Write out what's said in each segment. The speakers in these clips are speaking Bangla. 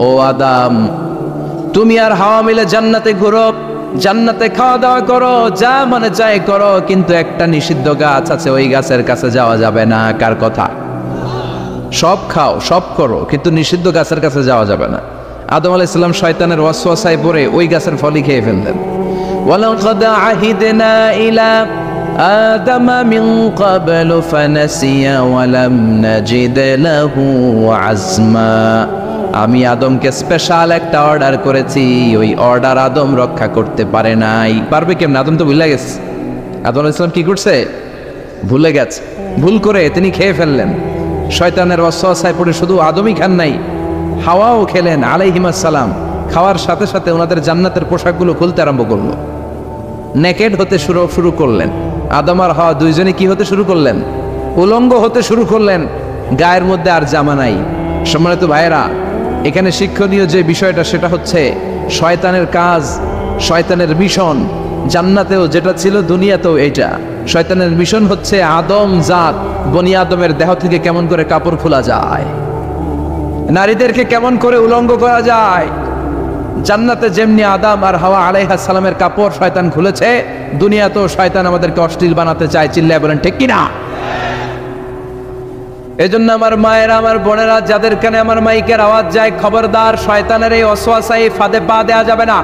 ও আদম, তুমি আর হাওয়া মিলে জান্নাতে ঘুরো, জান্নাতে খাওয়া দাওয়া করো, যা মনে চায় করো, কিন্তু একটা নিষিদ্ধ গাছ আছে, ওই গাছের কাছে যাওয়া যাবে না। কার কথা? সব খাও, সব করো, কিন্তু নিষিদ্ধ গাছের কাছে যাওয়া যাবে না। আদম আলাইহিস সালাম শয়তানের ওয়াসওয়াসায় পড়ে ওই গাছের ফলই খেয়ে ফেললেন। ওয়ালাকাদ আহিদনা ইলা আদম মিন ক্বাবলু ফানাসিয়া ওয়া লাম নাজিদ লাহু আজমা। আমি আদমকে স্পেশাল একটা অর্ডার করেছি, ওই অর্ডার আদম রক্ষা করতে পারে নাই। পারবে কেমন? আদম তো ভুলে গেছে। আদম আলাইহিস সালাম কি করছে? ভুলে গেছে। ভুল করে তিনি খেয়ে ফেললেন। শয়তানের ওয়াসওয়াসায় পড়ে শুধু আদমই খান নাই, হাওয়াও খেলেন আলাইহিমাস সালাম। খাওয়ার সাথে সাথে ওনাদের জান্নাতের পোশাকগুলো খুলতে আরম্ভ করলো, নেকেড হতে শুরু করলেন। আদম আর হাওয়া দুইজনে কি হতে শুরু করলেন? উলঙ্গ হতে শুরু করলেন। গায়ের মধ্যে আর জামা নাই। সম্মানিত ভাইয়েরা, এখানে শিক্ষণীয় যে বিষয়টা সেটা হচ্ছে শয়তানের কাজ, শয়তানের মিশন জান্নাতেও যেটা ছিল দুনিয়াতেও এইটা। শয়তানের মিশন হচ্ছে আদম জাত, বনি আদমের দেহ থেকে কেমন করে কাপড় খোলা যায়, নারীদেরকে কেমন করে উলঙ্গ করা যায়। জান্নাতে যেমনি আদম আর হাওয়া আলাইহিস সালামের কাপড় শয়তান খুলেছে, দুনিয়াতেও শয়তান আমাদেরকে অশ্লীল বানাতে চায়। চিল্লায় বলেন ঠিক কিনা? এজন্য আমার মায়েরা, আমার বোনেরা, যাদের কানে আমার মাইকের আওয়াজ যায়, খবরদার, শয়তানের এই ওয়াসওয়াসায় ফাঁদে পা দেয়া যাবে না।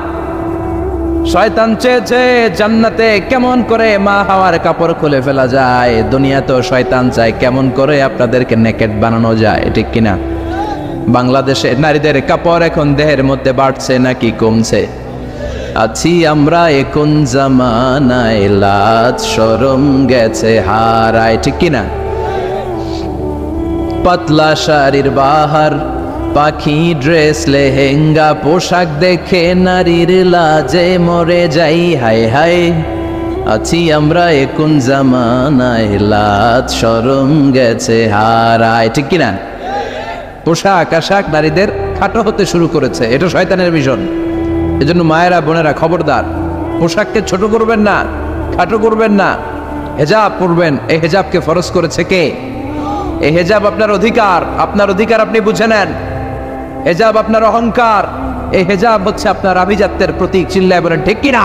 শয়তান চেয়েছে জান্নাতে কেমন করে মা হাওয়ার কাপড় খুলে ফেলা যায়, দুনিয়াতেও শয়তান চায় কেমন করে আপনাদেরকে নেকেড বানানো যায়। ঠিক কিনা? বাংলাদেশে নারীদের কাপড় এখন দেহের মধ্যে বাড়ছে নাকি কমছে? আছি আমরা এখন জামানায়, লাজ শরম গেছে হারায়। ঠিক কিনা? পাতলা শাড়ির বাহার, পাখি ড্রেস, লেহেঙ্গা পোশাক দেখে নারীর লাজে মরে যাই। হায় হায়, আছি আমরা এখন জামানায়, লাজ শরম গেছে হারায়। ঠিক কিনা? পোশাক আশাক নারীদের খাটো হতে শুরু করেছে, এটা শয়তানের মিশন। এজন্য মায়েরা বোনেরা খবরদার, পোশাককে ছোট করবেন না, খাটো করবেন না, হেজাব পরবেন। এই হেজাবকে ফরজ করেছে কে? এই হেজাব আপনার অধিকার, আপনার অধিকার আপনি বুঝে নেন। হেজাব আপনার অহংকার, এই হেজাব হচ্ছে আপনার আভিজাত্যের প্রতীক। চিল্লায় বলেন ঠিক কিনা?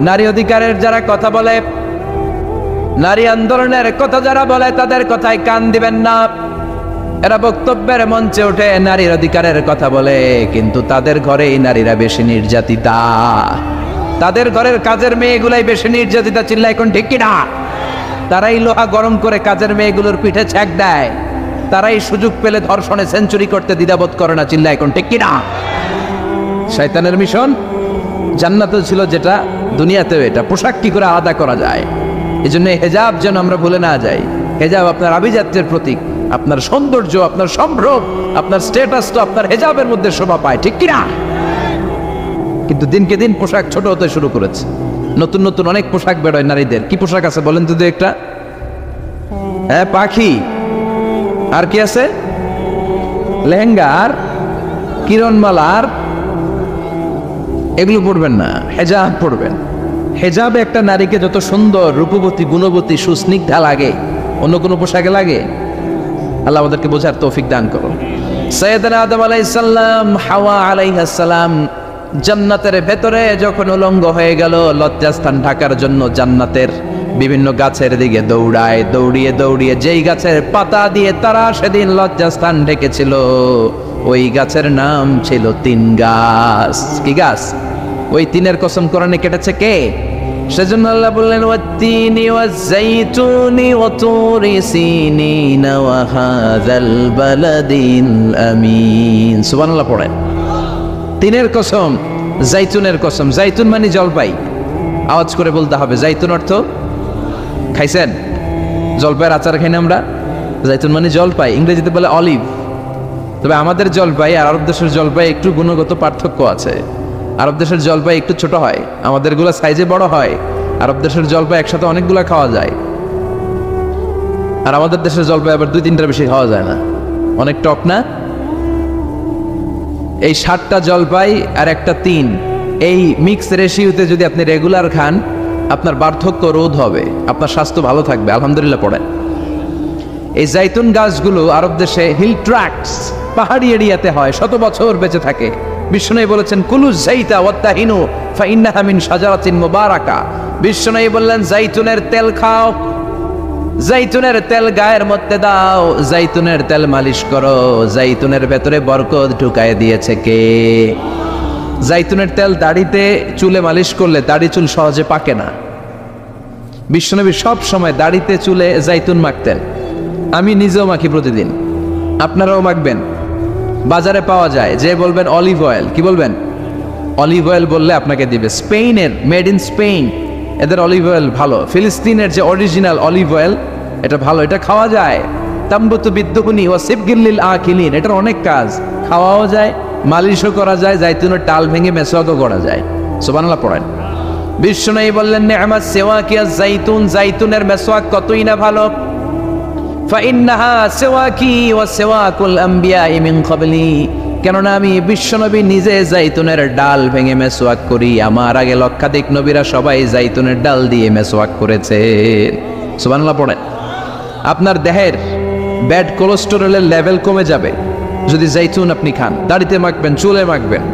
নারী অধিকারের যারা কথা বলে, নারী আন্দোলনের কথা যারা বলে, তাদের কথায় কান দিবেন না। এরা বক্তব্যের মঞ্চে উঠে নারীর অধিকারের কথা বলে, কিন্তু তাদের ঘরেই নারীরা বেশি নির্যাতিতা, তাদের ঘরের কাজের মেয়েগুলাই বেশি নির্যাতিতা। চিল্লায় এখন ঠিক কিনা? তারাই লোহা গরম করে কাজের মেয়েগুলোর পিঠে ছ্যাঁক দেয়, তারাই সুযোগ পেলে ধর্ষণে সেঞ্চুরি করতে দ্বিধাবোধ করে না। চিল্লায় এখন ঠিক কিনা? শয়তানের মিশন জান্নাতেও ছিল যেটা, দুনিয়াতেও এটা। পোশাক কি করে আলাদা করা যায়? এই জন্য হেজাব যেন আমরা ভুলে না যাই। হেজাব আপনার আভিজাত্যের প্রতীক, আপনার সৌন্দর্য, আপনার সম্ভ্রম, আপনার স্ট্যাটাস তো আপনার হেজাবের মধ্যে শোভা পায়। ঠিক কিনা? কিন্তু দিনকে দিন পোশাক ছোট হতে শুরু করেছে। নতুন নতুন অনেক পোশাক বেরোয় নারীদের। কি পোশাক আছে বলেন তো একটা? হ্যাঁ, পাখি। আর কি আছে? লেহেঙ্গা আর কিরণমালা। আর এগুলো পড়বেন না, হেজাব পড়বেন। হেজাবে একটা নারীকে যত সুন্দর, রূপবতী, গুণবতী, সুস্নিগ্ধা লাগে, অন্য কোনো পোশাকে লাগে? আল্লাহ আমাদেরকে বোঝার তৌফিক দান করো। সাইয়েদনা আদম আলাইহিস সালাম, হাওয়া আলাইহিস সালাম জান্নাতের ভেতরে যখন উলঙ্গ হয়ে গেল, লজ্জাস্থান ঢাকার জন্য জান্নাতের বিভিন্ন গাছের দিকে দৌড়ায়। দৌড়িয়ে দৌড়িয়ে যেই গাছের পাতা দিয়ে তারা সেদিন লজ্জাস্থান ঢেকেছিল, ওই গাছের নাম ছিল তিন গাছ। কি গাছ? ওই তিনের কসম কোরআনে কেটেছে কে? সেজন্য আল্লাহ বললেন, ওয়াত-তিনি ওয়াজ-যাইতুনি ওয়া তুরি সিনিন ওয়া হাযাল বালাদিল আমিন। সুবহানাল্লাহ পড়েন। তিনের কসম, জাইতুনের কসম। জাইতুন মানে জলপাই। আওয়াজ করে বলতে হবে। জাইতুন অর্থ খাইছেন? জলপাইয়ের আচার খাই না আমরা? জাইতুন মানে জলপাই, ইংরেজিতে বলে অলিভ। তবে আমাদের জলপাই আর আরব দেশের জলপাই একটু গুণগত পার্থক্য আছে। আরব দেশের জলপাই একটু ছোট হয়, আমাদের গুলা সাইজে বড় হয়। আরব দেশের জলপাই একসাথে অনেকগুলা খাওয়া যায়, আর আমাদের দেশের জলপাই আবার 2-3টার বেশি খাওয়া যায় না। অনেক টক না? এই 7টা জলপাই আর একটা 3, এই মিক্স রেশিওতে যদি আপনি রেগুলার খান, আপনার বার্ধক্য রোধ হবে, আপনার স্বাস্থ্য ভালো থাকবে। আলহামদুলিল্লাহ পড়েন। এই জাইতুন গাছগুলো আরব দেশে হিল ট্র্যাক্টস, পাহাড়ি এরিয়াতে হয়, শত বছর বেঁচে থাকে। বিষ্ণু বলেছেন কুলু যাইতা ওয়াত্তাহিনু ফাইন্নাহা মিন শাজারাতিন মুবারাকা। বিষ্ণু বললেন জাইতুনের তেল খাও, জাইতুনের তেল গায়ের মধ্যে দাও, জাইতুনের তেল মালিশ করো, জাইতুনের ভেতরে বরকত ঢুকায় দিয়েছে কে? জাইতুনের তেল দাড়িতে চুলে মালিশ করলে দাড়ি চুল সহজে পাকে না। বিশ্বনবী সব সময় দাড়িতে চুলে জাইতুন মাখতেন, আমি নিজেও মাখি প্রতিদিন, আপনারাও মাখবেন। বাজারে পাওয়া যায়, যে বলবেন অলিভ অয়েল, কি বলবেন? অলিভ অয়েল বললে আপনাকে দিবে। স্পেনের, মেড ইন স্পেন, এদের অলিভ অয়েল ভালো। ফিলিস্তিনের যে অরিজিনাল অলিভ অয়েল, এটা ভালো, এটা খাওয়া যায়। তাম্বুতু বিদ্দুহুনি ওয়া সিবগিল আকিলিন, এটার অনেক কাজ, খাওয়াও যায়, মালিশও করা যায়, জাইতুনের টাল ভেঙে মেসওয়াকও করা যায়। সুবহানাল্লাহ পড়েন। বিষ্ণু বললেন নি'মাস সিওয়াকিয়া জাইতুন, জাইতুনের মেসওয়াক কতই না ভালো। ফাইন্নাহা সিওয়াকি ওয়া সিওয়াকুল আমবিয়াই মিন ক্বাবলি, কেননা আমি বিশ্বনবী নিজে জাইতুনের ডাল ভেঙে মেসওয়াক করি, আমার আগে লক্ষাধিক নবীরা সবাই জাইতুনের ডাল দিয়ে মেসওয়াক করেছে। সুবহানাল্লাহ পড়েন। আপনার দেহের ব্যাড কোলেস্টেরলের লেভেল কমে যাবে যদি জাইতুন আপনি খান। দাড়িতে মাখবেন, চুলে মাখবেন,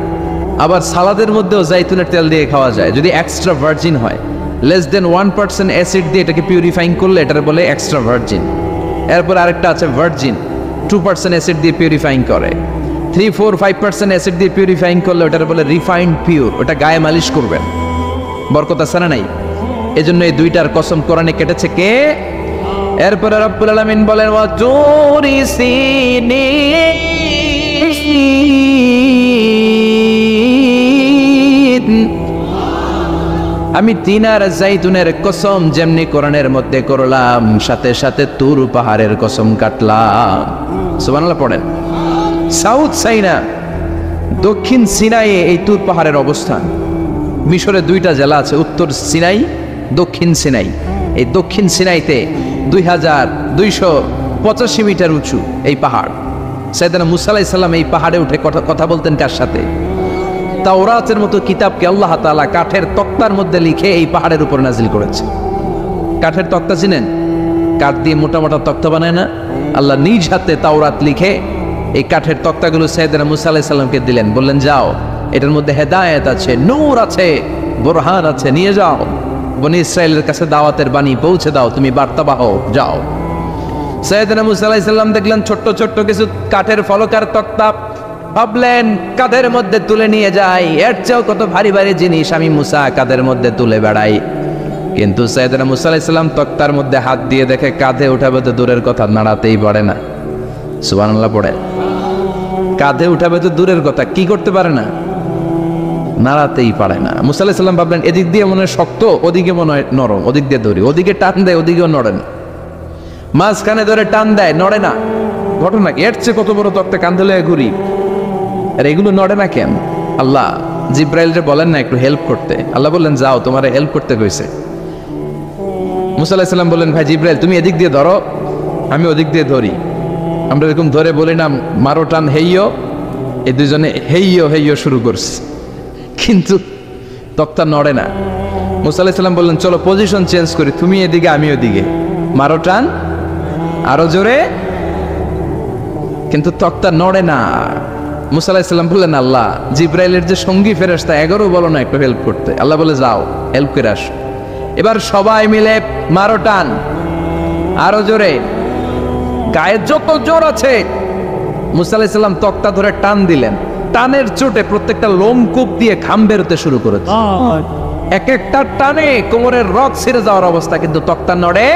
আবার সালাদের মধ্যেও জাইতুনের তেল দিয়ে খাওয়া যায় যদি এক্সট্রা ভার্জিন হয়। লেস দেন 1% অ্যাসিড দিয়ে এটাকে পিউরিফাইং করলে এটার বলে এক্সট্রা ভার্জিন। এরপর আরেকটা আছে ভার্জিন, 2% অ্যাসিড দিয়ে পিউরিফাইং করে। 3, 4, 5% অ্যাসিড দিয়ে পিউরিফাইং করলে ওটার বলে রিফাইন্ড পিওর, ওটা গায়ে মালিশ করবেন, বরকত আছে না নাই? এজন্য এই দুইটার কসম কোরআনে কেটেছে কে? এরপরে রব্বুল আলামিন বলেন ওয়া তুরি সিনিন, আমি তিন আর জাইতুনের কসম যেমনি কোরআনের মধ্যে করলাম, সাথে সাথে তুর পাহাড়ের কসম কাটলাম। সুবহানাল্লাহ পড়েন। সাউথ সাইনা, দক্ষিণ সিনাইয়ে এই তুর পাহাড়ের অবস্থান। মিশরে দুইটা জেলা আছে, উত্তর সিনাই, দক্ষিণ সিনাই। এই দক্ষিণ সিনাইতে 2285 মিটার উঁচু এই পাহাড়। সাইয়েদনা মুসা আলাইহিস সালাম এই পাহাড়ে উঠে কথা বলতেন কার সাথে? তাওরাতের মতো কিতাবকে আল্লাহ তাআলা কাঠের তক্তার মধ্যে লিখে এই পাহাড়ের উপর নাজিল করেছে। কাঠের তক্তা চিনেন? কাঠ দিয়ে মোটা মোটা তক্তা বানায় না? আল্লাহ নিজ হাতে তাওরাত লিখে এই কাঠের তক্তাগুলো সাইয়েদনা মুসা আলাইহিস সালামকে দিলেন, বললেন যাও, এটার মধ্যে হেদায়েত আছে, নূর আছে, বুরহান আছে, নিয়ে যাও, বনি ইসরায়েলের কাছে দাওয়াতের বাণী পৌঁছে দাও, তুমি বার্তাবাহ, যাও। সাইয়েদনা মুসা আলাইহিস সালাম দেখলেন ছোট্ট ছোট্ট কিছু কাঠের ফলকার তক্তা, ভাবলেন কাঁধের মধ্যে তুলে নিয়ে যাই, এর চেয়েও কত ভারী ভারী জিনিস আমি মুসা কাঁধের মধ্যে তুলে বেড়াই। কিন্তু সাইয়েদনা মুসা আলাইহিস সালাম তক্তার মধ্যে হাত দিয়ে দেখে কাঁধে উঠাবে তো দূরের কথা, নাড়াতেই পারে না। সুবহানাল্লাহ পড়ে। কাঁধে উঠাবে তো দূরের কথা, কি করতে পারে না? নাড়াতেই পারে না। মুসা আলাইহিস সালাম ভাবলেন এদিক দিয়ে মনে হয় শক্ত, ওদিকে মনে হয় নরম, ওদিক দিয়ে ধরি, ওদিকে টান দেয়, ওদিকেও নড়ে না, মাঝখানে ধরে টান দেয়, নড়ে না। ঘটনা কি? এর চেয়ে কত বড় তক্তা কাঁধে লয়ে ঘুরি, আর এগুলো নড়ে না কেন? আল্লাহ জিব্রাইলকে বলেন না একটু হেল্প করতে? আল্লাহ বললেন যাও, তোমার হেল্প করতে কইছে। মুসা আলাইহিস সালাম বললেন ভাই জিব্রাইল তুমি এদিক দিয়ে ধরো, আমি ওদিক দিয়ে ধরি। আমরা এরকম ধরে বলি না মারো টান হেইয়ো, এই দুজনে হেইয়ো হেইয়ো শুরু করছে, কিন্তু তক্তা নড়ে না। মুসা আলাইহিস সালাম বললেন চলো পজিশন চেঞ্জ করি, তুমি এদিকে আমি ওদিকে, মারো টান আরো জোরে, কিন্তু তক্তা নড়ে না। মুসা আলাইহিস সালাম বললেন আল্লাহ জিব্রাইলের যে সঙ্গী ফেরেশতা 11 বলো না একটু হেল্প করতে। আল্লাহ বলে যাও হেল্প করে আসো। এবার সবাই মিলে মারো টান আরো জোরে, গায়ে যত জোর আছে। মুসা আলাইহিস সালাম তক্তা ধরে টান দিলেন, টানের চোটে প্রত্যেকটা লোমকূপ দিয়ে ঘাম বেরোতে শুরু করেছে। এক একটা টানে কোমরের রক ছিঁড়ে যাওয়ার অবস্থা, কিন্তু তক্তা নড়ে।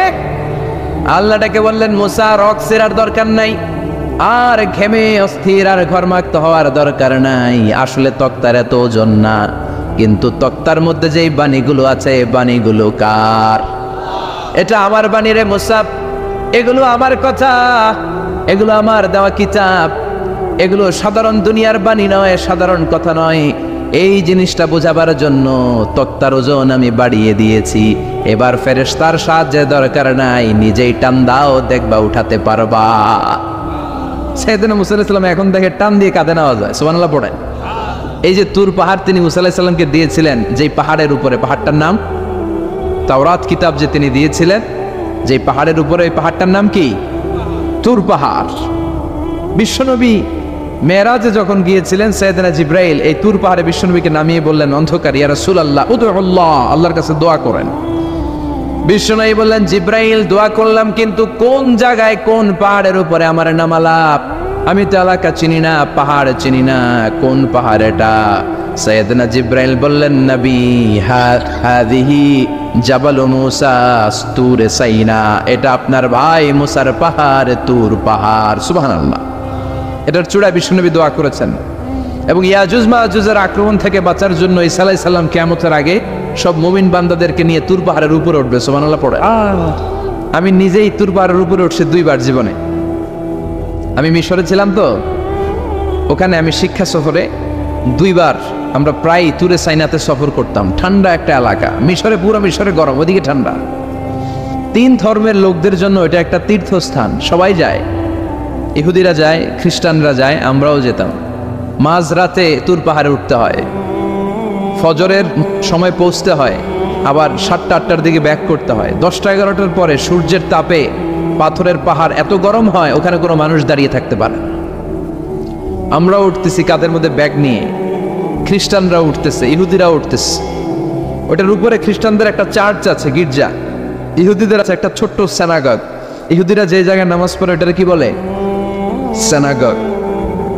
আল্লাহ ডেকে বললেন মুসা রক ছিঁড়ার দরকার নাই, আর ঘেমে অস্থির আর ঘর্মাক্ত হওয়ার দরকার নাই। আসলে তক্তার এত ওজন না, কিন্তু তক্তার মধ্যে যেই বাণীগুলো আছে বাণীগুলো কার? এটা আমার বাণী রে মুসা, এগুলো আমার কথা, এগুলো আমার দেওয়া কিতাব, এগুলো সাধারণ দুনিয়ার বাণী নয়, সাধারণ কথা নয়। এই জিনিসটা বোঝাবার জন্য তক্তার ওজন আমি বাড়িয়ে দিয়েছি। এবার ফেরেশতার সাহায্যের দরকার নাই, নিজেই টান দাও, দেখবা উঠাতে পারবা। সাইয়েদনা মুসা আলাইহিস সালাম এখন দেখে টান দিয়ে কাঁধে নেওয়া যায়। সুবহানাল্লাহ পড়েন। এই যে তুর পাহাড় তিনি মুসা আলাইহিস সালামকে দিয়েছিলেন, যেই পাহাড়ের উপরে, পাহাড়টার নাম তাওরাত কিতাব যে তিনি দিয়েছিলেন, যে পাহাড়ের উপরে, এই পাহাড়টার নাম কি? তুর পাহাড়। বিশ্বনবী মেরাজে যখন গিয়েছিলেন সাইয়েদনা জিব্রাইল এই তুর পাহাড়ে বিশ্বনবীকে নামিয়ে বললেন, অন্ধকার, ইয়া রাসূলুল্লাহ উদউল্লাহ, আল্লাহর কাছে দোয়া করেন। বিশ্বনবী বললেন, জিব্রাইল দোয়া করলাম, কিন্তু কোন জায়গায় কোন পাহাড়ের উপরে আমার নামালাপ? আমি তো এলাকা চিনি না, পাহাড় চিনি না, কোন পাহাড় এটা? সাইয়েদনা জিব্রাইল বললেন, নবী হাদিহি জাবাল মুসা তুরে সাইনা, এটা আপনার ভাই মুসার পাহাড়, তুর পাহাড়। সুবহানাল্লাহ। এটার চূড়ায় বিশ্বনবী দোয়া করেছেন। এবং ইয়াজুজ মাজুজের আক্রমণ থেকে বাঁচার জন্য ঈসা আলাইহিস সালাম কিয়ামতের আগে সব মুমিন বান্দাদেরকে নিয়ে তুর পাহাড়ের উপরে উঠবে। সুবহানাল্লাহ পড়ে। আমি নিজেই তুর পাহাড়ের উপরে উঠছি 2 বার জীবনে। আমি মিশরে ছিলাম তো, ওখানে আমি শিক্ষা সফরে 2 বার আমরা প্রায় তুরে সাইনাতে সফর করতাম। ঠান্ডা একটা এলাকা, মিশরে, পুরো মিশরে গরম, ওদিকে ঠান্ডা। 3 ধর্মের লোকদের জন্য এটা একটা তীর্থস্থান, সবাই যায়। ইহুদিরা যায়, খ্রিস্টানরা যায়, আমরাও যেতাম। মাঝরাতে তুর পাহাড়ে উঠতে হয়, ফজরের সময় পৌঁছতে হয়, আবার 7টা-8টার দিকে ব্যাক করতে হয়। 10টা-11টার পরে সূর্যের তাপে পাথরের পাহাড় এত গরম হয়, ওখানে কোনো মানুষ দাঁড়িয়ে থাকতে পারে না। আমরাও উঠতেছি কাদের মধ্যে ব্যাগ নিয়ে, খ্রিস্টানরা উঠতেছে, ইহুদিরা উঠতেছে। ওটার উপরে খ্রিস্টানদের একটা চার্চ আছে, গির্জা। ইহুদিদের আছে একটা ছোট্ট সিনাগগ। ইহুদিরা যে জায়গায় নামাজ পড়ে ওটার কি বলে? সিনাগগ।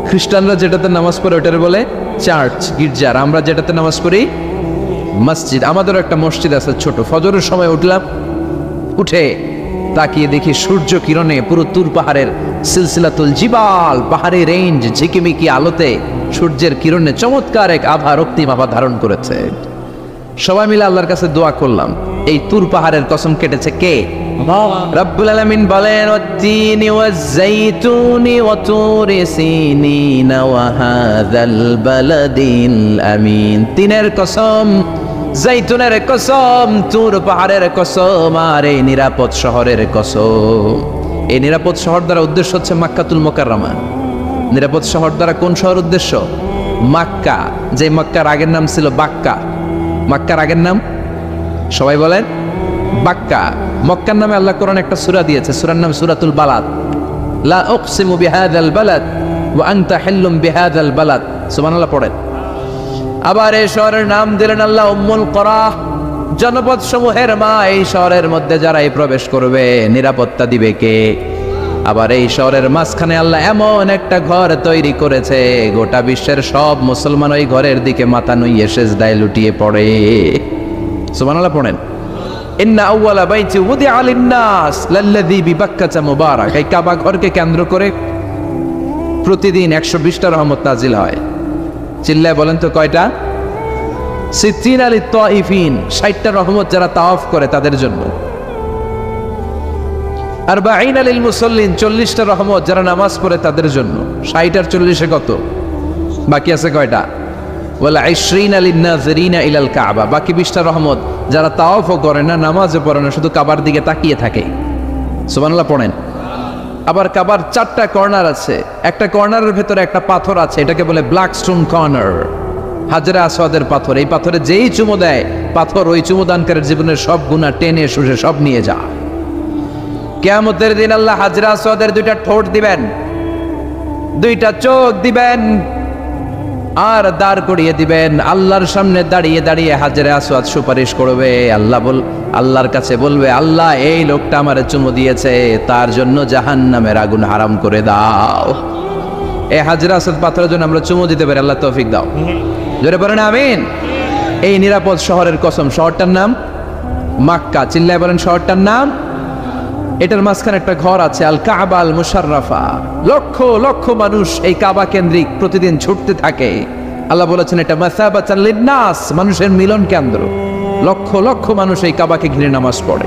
খ্রিস্টানরা যেটাতে নামাজ পড়ে ওটার বলে চার্চ, গির্জা। আর আমরা যেটাতে নামাজ পড়ি মসজিদ। আমাদেরও একটা মসজিদ আছে ছোট। ফজরের সময় উঠলাম, উঠে তাকিয়ে দেখি সূর্য কিরণে পুরো তুর পাহাড়ের সিলসিলাতুল জিবাল, পাহাড়ি রেঞ্জ ঝিকিমিকি আলোতে সূর্যের কিরণে চমৎকার এক আভা, রক্তিম আভা ধারণ করেছে। সবাই মিলে আল্লাহর কাছে দোয়া করলাম। এই তুর পাহাড়ের কসম কেটেছে কে? রব্বুল আলামিন বলেন, ওয়াত-তিনি ওয়াজ-যাইতুনি ওয়া তুরি সিনিন ওয়া হাযাল বালাদিল আমিন। তিনের কসম, জাইতুনের কসম, তুর পাহাড়ের কসম, আর এই নিরাপদ শহরের কসম। এই নিরাপদ শহর দ্বারা উদ্দেশ্য হচ্ছে মক্কাতুল মুকাররমা। নিরাপদ শহর দ্বারা কোন শহর উদ্দেশ্য? মক্কা। যে মক্কার আগের নাম ছিল বাক্কা। মক্কার আগের নাম সবাই বলেন বাক্কা। মক্কার নামে আল্লাহ কোরআন একটা সূরা দিয়েছে, সূরার নাম সূরাতুল বালাদ। লা উকসিমু বিহাযাল বালাদ ওয়া আনতা হিল্লুম বিহাযাল বালাদ। সুবহানাল্লাহ পড়েন। আবার এই শহরের নাম দিলেন আল্লাহ উম্মুল কুরা, জনপদ সমূহের মা। এই শহরের মধ্যে যারাই প্রবেশ করবে নিরাপত্তা দিবে কে? আবার এই শহরের মাঝখানে আল্লাহ এমন একটা ঘর তৈরি করেছে, গোটা বিশ্বের সব মুসলমান ওই ঘরের দিকে মাথা নুইয়ে সিজদায় লুটিয়ে পড়ে। সুবহানাল্লাহ পড়েন। ইন্না আউওয়ালা বাইতি উদিআ লিন-নাস লাল্লাযী বিবাক্কাতা মুবারাক। এই কাবা ঘরকে কেন্দ্র করে প্রতিদিন 120টা রহমত নাজিল হয়। চিল্লায় বলেন তো কয়টা? 60 লিত-তাইফিন, 60টা রহমত যারা তাওয়াফ করে তাদের জন্য। 40 লিল মুসাল্লিন, 40টা রহমত যারা নামাজ পড়ে তাদের জন্য। 60 আর 40-এ কত? বাকি আছে কয়টা? ওয়ালা 20 লিন-নাযিরিনা ইলাল কাবা, বাকি 20টা রহমত যারা তাওয়াফও করে না, নামাজও পড়ে না, শুধু কাবার দিকে তাকিয়ে থাকে। সুবহানাল্লাহ পড়েন। আবার কাবার 4টা কর্নার আছে, একটা কর্নারের ভেতরে একটা পাথর আছে, এটাকে বলে ব্ল্যাক স্টোন কর্নার, হাজরে আসওয়াদের পাথর। এই পাথরে যেই চুমো দেয়, পাথর ওই চুমোদানকারীর জীবনের সব গুনাহ টেনে শুষে সব নিয়ে যায়। কিয়ামতের দিন আল্লাহ হাজরে আসওয়াদের 2টা ঠোঁট দিবেন, 2টা চোখ দিবেন, আর দাঁড় করিয়ে দিবেন। আল্লাহর সামনে দাঁড়িয়ে দাঁড়িয়ে হাজরে আসওয়াদ সুপারিশ করবে। আল্লাহর কাছে বলবে, আল্লাহ এই লোকটা আমারে চুমু দিয়েছে, তার জন্য জাহান্নামের আগুন হারাম করে দাও। এই হাজরে আসওয়াদ পাথরের জন্য আমরা চুমু দিতে পারি, আল্লাহ তৌফিক দাও। জোরে বলেন আমিন। এই নিরাপদ শহরের কসম। শহরটার নাম মক্কা। চিল্লায় বলেন শহরটার নাম। এটার মাঝখানে একটা ঘর আছে, আল কাবা আল মুশাররাফা। লক্ষ লক্ষ মানুষ এই কাবা কেন্দ্রিক প্রতিদিন ছুটতে থাকে। আল্লাহ বলেছেন এটা মাসাবাতান লিন-নাস, মানুষের মিলন কেন্দ্র। লক্ষ লক্ষ মানুষ এই কাবাকে ঘিরে নামাজ পড়ে।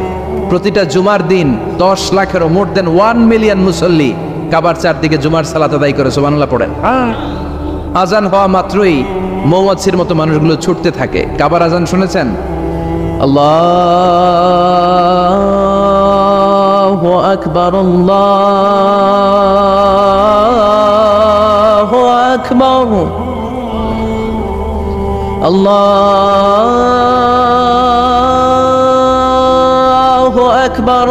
প্রতিটা জুমার দিন 10 লাখেরও মোর দেন 1 মিলিয়ন মুসল্লি কাবার চারদিকে জুমার সালাত আদায় করে। সুবহানাল্লাহ পড়েন। আজান হওয়া মাত্রই মৌমাছির মতো মানুষগুলো ছুটতে থাকে। কাবার আজান শুনেছেন? আল্লাহু আকবার, আল্লাহু আকবার, আল্লাহু আকবার,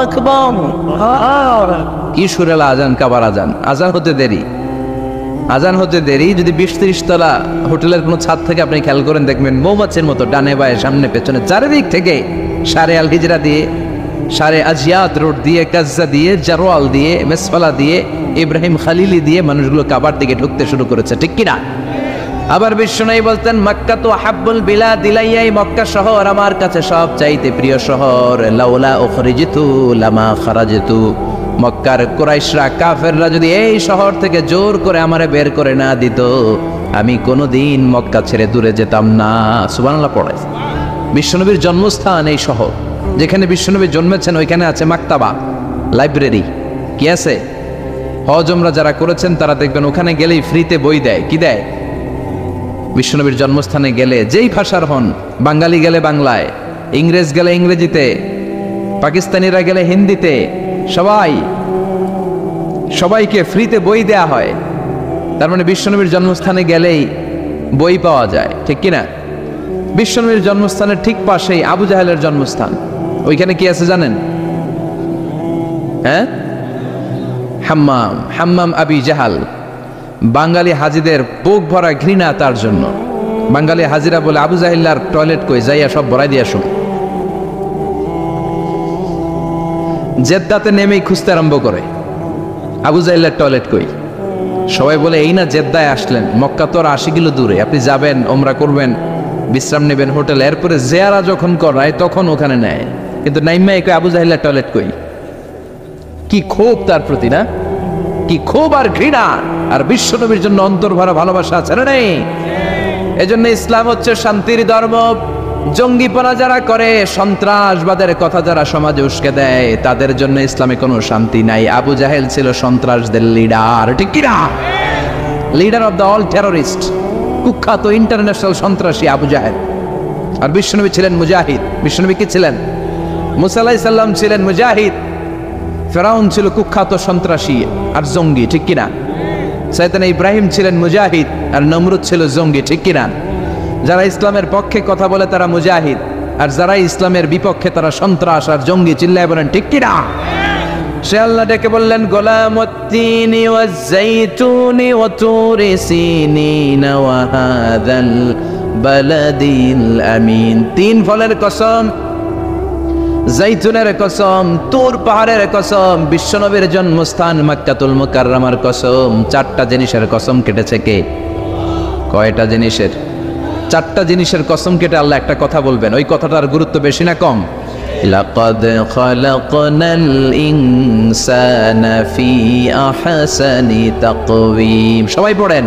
আকবার, কি সুরেলা আজান, কাবার আজান। আজান হতে দেরি, আজান হতে দেরি। যদি 20-30 তলা হোটেলের কোনো ছাদ থেকে আপনি খেয়াল করেন, দেখবেন মৌমাছির মতো ডানে বায়ে সামনে পেছনে চারিদিক থেকে সারে আল হিজরা দিয়ে, সারে আজিয়াত রোড দিয়ে, কাজ্জা দিয়ে, জারোয়াল দিয়ে, মেসফালা দিয়ে, ইব্রাহিম খালিলি দিয়ে মানুষগুলো কাবার দিকে ঢুকতে শুরু করেছে, ঠিক কিনা? আবার বিশ্বনবী বলতেন, মক্কা তো হাব্বুল বিলাদ ইলাইয়া, মক্কা শহর আমার কাছে সব চাইতে প্রিয় শহর। লাউলা উখরিজতু লামা খারাজতু, মক্কার কুরাইশরা কাফেররা যদি এই শহর থেকে জোর করে আমারে বের করে না দিত, আমি কোনোদিন মক্কা ছেড়ে দূরে যেতাম না। সুবহানাল্লাহ পড়ে। বিশ্বনবীর জন্মস্থান এই শহর, যেখানে বিশ্বনবী জন্মেছেন ওইখানে আছে মাকতাবা, লাইব্রেরি। কি আছে? হজ উমরা যারা করেছেন তারা দেখবেন ওখানে গেলেই ফ্রিতে বই দেয়। কি দেয়? বিশ্বনবীর জন্মস্থানে গেলে যেই ভাষার হন, বাঙালি গেলে বাংলায়, ইংরেজ গেলে ইংরেজিতে, পাকিস্তানিরা গেলে হিন্দিতে, সবাইকে ফ্রিতে বই দেয়া হয়। তার মানে বিশ্বনবীর জন্মস্থানে গেলেই বই পাওয়া যায়, ঠিক কিনা? বিশ্বনবীর জন্মস্থানের ঠিক পাশেই আবু জাহেলের জন্মস্থান। ওইখানে কি আছে জানেন? হ্যাঁ, হাম্মাম, হাম্মাম আবি জাহাল। বাঙালি হাজিদের বুক ভরা ঘৃণা তার জন্য। বাঙালি হাজিরা বলে, আবু জাহিল্লার টয়লেট কই, যাইয়া সব ভরাই দিয়ে আসুন। জেদ্দাতে নেমেই খুঁজতে আরম্ভ করে, আবু জাহিল্লার টয়লেট কই। সবাই বলে, এই না জেদ্দায় আসলেন, মক্কা তো আর 80 কিলো দূরে, আপনি যাবেন, ওমরা করবেন, বিশ্রাম নেবেন হোটেলে, এরপরে জিয়ারা যখন করায় তখন ওখানে নেয়। কিন্তু নাইম্মাই কই, আবু জাহিল্লার টয়লেট কই। কি ক্ষোভ তার প্রতি, না? কি ক্ষোভ আর ঘৃণা! আর বিশ্বনবীর জন্য অন্তর ভরা ভালোবাসা আছে না নেই? এজন্য ইসলাম হচ্ছে শান্তির ধর্ম। জঙ্গিপনা যারা করে, সন্ত্রাসবাদের কথা যারা সমাজে উস্কে দেয়, তাদের জন্য ইসলামে কোনো শান্তি নাই। আবু জাহেল ছিল সন্ত্রাসদের লিডার, ঠিক কিনা? Leader of the all terrorist, কুখ্যাত ইন্টারন্যাশনাল সন্ত্রাসী আবু জাহেল। আর বিশ্বনবী ছিলেন মুজাহিদ। বিশ্বনবী কি ছিলেন? মুসা আলাইহিস সালাম ছিলেন মুজাহিদ। ফেরাউন ছিল কুখ্যাত সন্ত্রাসী আর জঙ্গি, ঠিক কিনা? সাইয়েদনা ইব্রাহিম ছিলেন মুজাহিদ আর নমরুদ ছিল জঙ্গি, ঠিক কিনা? যারা ইসলামের পক্ষে কথা বলে তারা মুজাহিদ, আর যারা ইসলামের বিপক্ষে তারা সন্ত্রাস আর জঙ্গি। চিল্লায় বলেন ঠিক কিনা? সে আল্লাহ ডেকে বললেন, গোলামুত্তিনি ওয়াজ-যাইতুনি ওয়া তুরি সিনিন ওয়া হাযাল বালাদিল আমিন। 3 ফলের কসম, জাইতুনের কসম, তুর পাহাড়ের কসম, বিশ্বনবীর জন্মস্থান মক্কাতুল মুকাররমার কসম। 4টা জিনিসের কসম কেটেছে কে? কয়টা জিনিসের? 4টা জিনিসের কসম কেটে আল্লাহ একটা কথা বলবেন। ওই কথাটার গুরুত্ব বেশি না কম? লাকাদ খালাকনাল ইনসানা ফি আহসানি তাকওয়িম। সবাই পড়েন,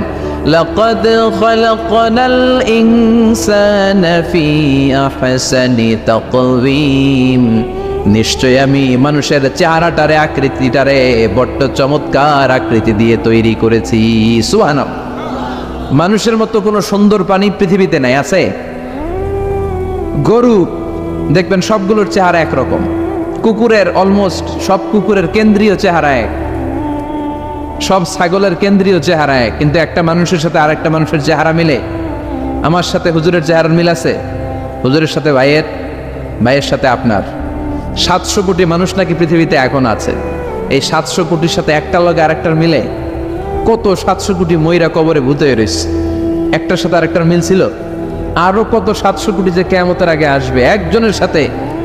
লাকাদ খালাকনাল ইনসানা ফি আহসানি তাকওয়িম। নিশ্চয় আমি মানুষের চেহারাটারে, আকৃতিটারে বড্ড চমৎকার আকৃতি দিয়ে তৈরি করেছি। সুবহানাল্লাহ। মানুষের মতো কোনো সুন্দর প্রাণী পৃথিবীতে নাই। আছে? গরু দেখবেন সবগুলোর চেহারা একরকম। কুকুরের অলমোস্ট সব কুকুরের কেন্দ্রীয় চেহারা এক, সব ছাগলের কেন্দ্রীয় চেহারা এক। কিন্তু একটা মানুষের সাথে আরেকটা মানুষের চেহারা মিলে? আমার সাথে হুজুরের চেহারার মিল আছে? হুজুরের সাথে ভাইয়ের, ভাইয়ের সাথে আপনার। 700 কোটি মানুষ নাকি পৃথিবীতে এখন আছে। এই 700 কোটির সাথে একটার লগে আরেকটার মিলে? কত 700 কোটি ময়রা কবরে ভূত হয়ে রয়েছে, একটার সাথে আরেকটার মিল ছিল? আরো কত 700 কোটি যে কিয়ামতের আগে আসবে, একজনের সাথে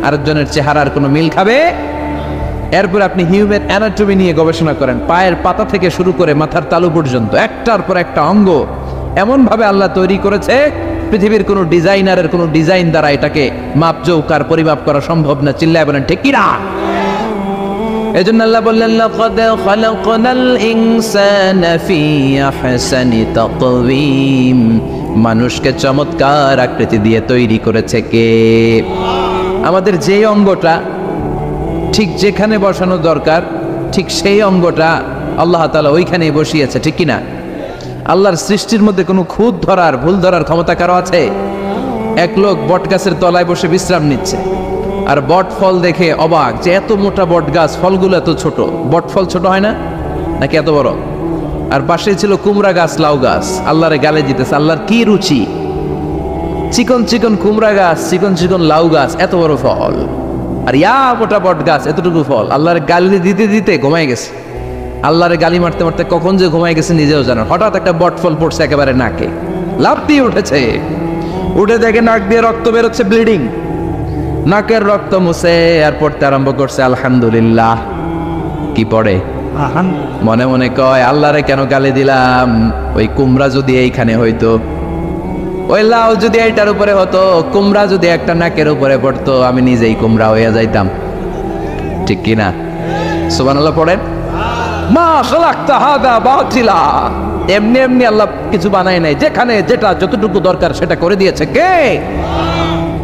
আরেকজনের চেহারার কোনো মিল খাবে? এরপর আপনি হিউম্যান অ্যানাটমি নিয়ে গবেষণা করেন, পায়ের পাতা থেকে শুরু করে মাথার তালু পর্যন্ত একটার পর একটা অঙ্গ এমন ভাবে আল্লাহ তৈরি করেছে, পৃথিবীর কোনো ডিজাইনারের কোনো ডিজাইন দ্বারা এটাকে মাপজৌকার পরিমাপ করা সম্ভব না। চিল্লায় বলেন ঠিক কিনা? এজন্য আল্লাহ বললেন, লাকাদ খালাকনাল ইনসানা ফি আহসানি তাকওয়িম। মানুষকে চমৎকার আকৃতি দিয়ে তৈরি করেছে কে? আমাদের যে অঙ্গটা ঠিক যেখানে বসানো দরকার, ঠিক সেই অঙ্গটা আল্লাহ তাআলা ওইখানেই বসিয়েছে, ঠিক কিনা? আল্লাহর সৃষ্টির মধ্যে কোনো খুঁত ধরার, ভুল ধরার ক্ষমতা কারো আছে? এক লোক বট গাছের তলায় বসে বিশ্রাম নিচ্ছে, আর বট ফল দেখে অবাক যে এত মোটা বট গাছ, ফলগুলো এত ছোট। বট ফল ছোট হয় না নাকি এত বড়? আর পাশে ছিল কুমড়া গাছ, লাউ গাছ। আল্লাহরে গালে দিতেছে, আল্লাহর কি রুচি! চিকন চিকন কুমড়া গাছ, চিকন চিকন লাউ গাছ, এত বড় ফল। আর ইয়া মোটা বট গাছ, এতটুকু ফল। আল্লাহর গালি দিতে দিতে ঘুমাই গেছে, আল্লাহর গালি মারতে মারতে কখন যে ঘুমাই গেছে নিজেও জানেন। হঠাৎ একটা বট ফল পড়ছে একেবারে নাকে, লাফ দিয়ে উঠেছে, উঠে দেখে নাক দিয়ে রক্ত বেরোচ্ছে, ব্লিডিং। নাকের রক্ত মুছে আর পড়তে আরম্ভ করছে আলহামদুলিল্লাহ। কি পড়ে? মনে মনে কয় আল্লাহরে কেন গালি দিলাম, ওই কুমড়া যদি এইখানে হইতো, ওই লাউ যদি এইটার উপরে হতো, কুমড়া যদি একটা নাকের উপরে পড়তো, আমি নিজেই কুমড়া হইয়া যাইতাম। ঠিক কিনা? সুবহানাল্লাহ পড়েন। মা খালাকতা হাদা বাতিলা, এমনি এমনি আল্লাহ কিছু বানায় নাই, যেখানে যেটা যতটুকু দরকার সেটা করে দিয়েছে কে?